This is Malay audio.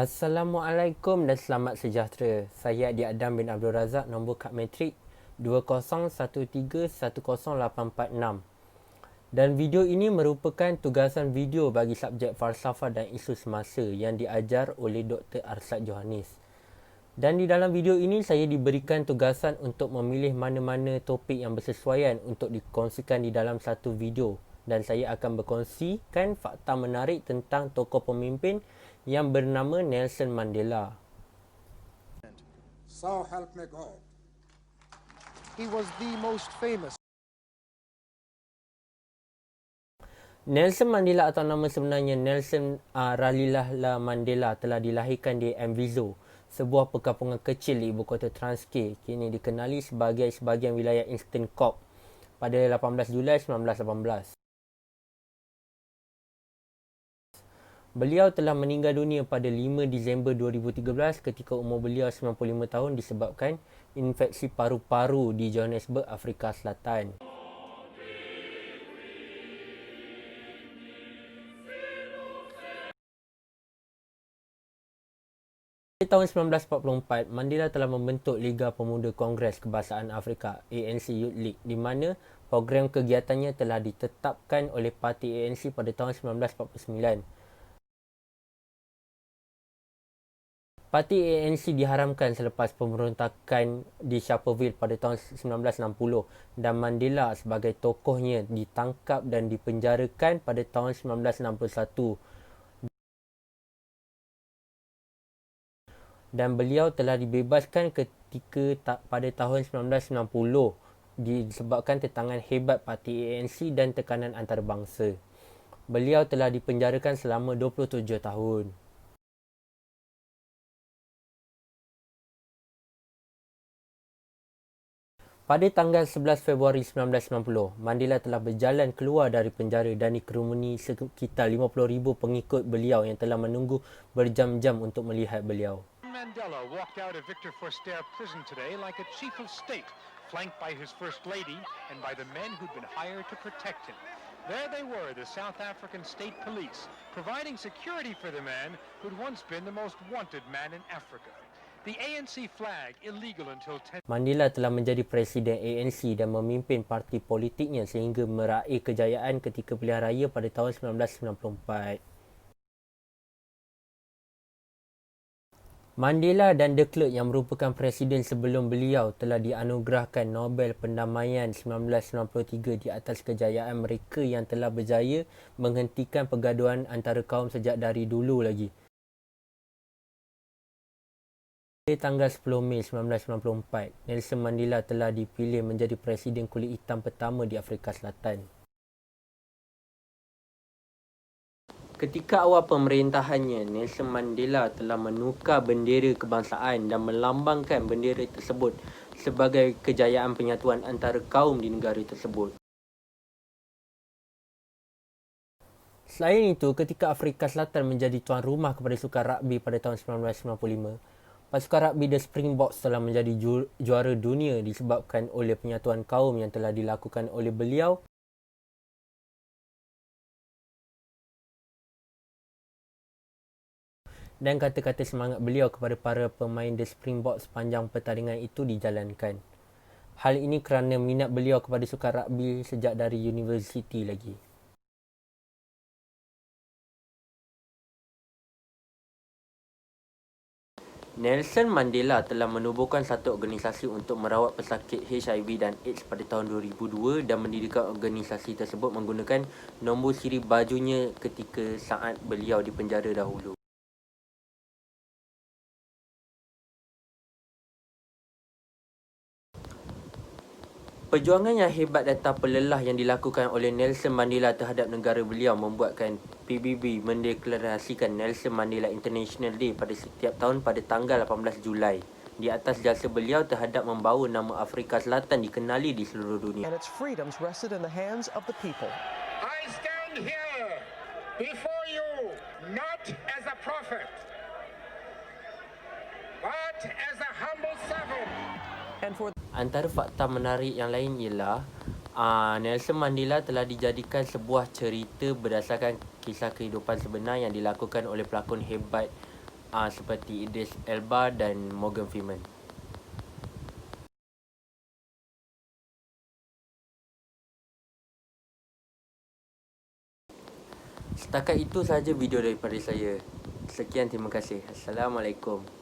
Assalamualaikum dan selamat sejahtera. Saya Adik Adam bin Abdul Razak, nombor kad metrik 2013108446. Dan video ini merupakan tugasan video bagi subjek falsafah dan isu semasa yang diajar oleh Dr. Arsad Johannes. Dan di dalam video ini saya diberikan tugasan untuk memilih mana-mana topik yang bersesuaian untuk dikongsikan di dalam satu video. Dan saya akan berkongsikan fakta menarik tentang tokoh pemimpin yang bernama Nelson Mandela. So help me God. He was the most famous. Nelson Mandela atau nama sebenarnya Nelson Ralilah Mandela telah dilahirkan di Mvizo, sebuah perkampungan kecil di ibu kota Transkei, kini dikenali sebagai sebahagian wilayah Eastern Cape, pada 18 Julai 1918. Beliau telah meninggal dunia pada 5 Disember 2013 ketika umur beliau 95 tahun disebabkan infeksi paru-paru di Johannesburg, Afrika Selatan. Pada tahun 1944, Mandela telah membentuk Liga Pemuda Kongres Kebangsaan Afrika ANC Youth League, di mana program kegiatannya telah ditetapkan oleh parti ANC pada tahun 1949. Parti ANC diharamkan selepas pemberontakan di Sharpeville pada tahun 1960 dan Mandela sebagai tokohnya ditangkap dan dipenjarakan pada tahun 1961. Dan beliau telah dibebaskan pada tahun 1990 disebabkan tentangan hebat parti ANC dan tekanan antarabangsa. Beliau telah dipenjarakan selama 27 tahun. Pada tanggal 11 Februari 1990, Mandela telah berjalan keluar dari penjara dan dikerumuni sekitar 50,000 pengikut beliau yang telah menunggu berjam-jam untuk melihat beliau. Mandela walked out of Victor Verster prison today like a chief of state, flanked by his first lady and by the men who'd been hired to protect him. There they were, the South African State Police, providing security for the man who'd once been the most wanted man in Africa. The ANC flag illegal until 10. Mandela telah menjadi presiden ANC dan memimpin parti politiknya sehingga meraih kejayaan ketika pilihan raya pada tahun 1994. Mandela dan de Klerk yang merupakan presiden sebelum beliau telah dianugerahkan Nobel Perdamaian 1993 di atas kejayaan mereka yang telah berjaya menghentikan pergaduhan antara kaum sejak dari dulu lagi. Pada tanggal 10 Mei 1994, Nelson Mandela telah dipilih menjadi presiden kulit hitam pertama di Afrika Selatan. Ketika awal pemerintahannya, Nelson Mandela telah menukar bendera kebangsaan dan melambangkan bendera tersebut sebagai kejayaan penyatuan antara kaum di negara tersebut. Selain itu, ketika Afrika Selatan menjadi tuan rumah kepada Sukan Rugby pada tahun 1995, pasukan rugby The Springboks telah menjadi juara dunia disebabkan oleh penyatuan kaum yang telah dilakukan oleh beliau. Dan kata-kata semangat beliau kepada para pemain The Springboks sepanjang pertandingan itu dijalankan. Hal ini kerana minat beliau kepada sukan rugby sejak dari universiti lagi. Nelson Mandela telah menubuhkan satu organisasi untuk merawat pesakit HIV dan AIDS pada tahun 2002 dan mendirikan organisasi tersebut menggunakan nombor siri bajunya ketika saat beliau di penjara dahulu. Perjuangan yang hebat dan tak pelelah yang dilakukan oleh Nelson Mandela terhadap negara beliau membuatkan PBB mendeklarasikan Nelson Mandela International Day pada setiap tahun pada tanggal 18 Julai. Di atas jasa beliau terhadap membawa nama Afrika Selatan dikenali di seluruh dunia. And its freedoms rested in the hands of the people. I stand here before you not as a prophet, but as a humble servant. And for Antara fakta menarik yang lain ialah Nelson Mandela telah dijadikan sebuah cerita berdasarkan kisah kehidupan sebenar yang dilakukan oleh pelakon hebat seperti Idris Elba dan Morgan Freeman. Setakat itu sahaja video daripada saya. Sekian, terima kasih. Assalamualaikum.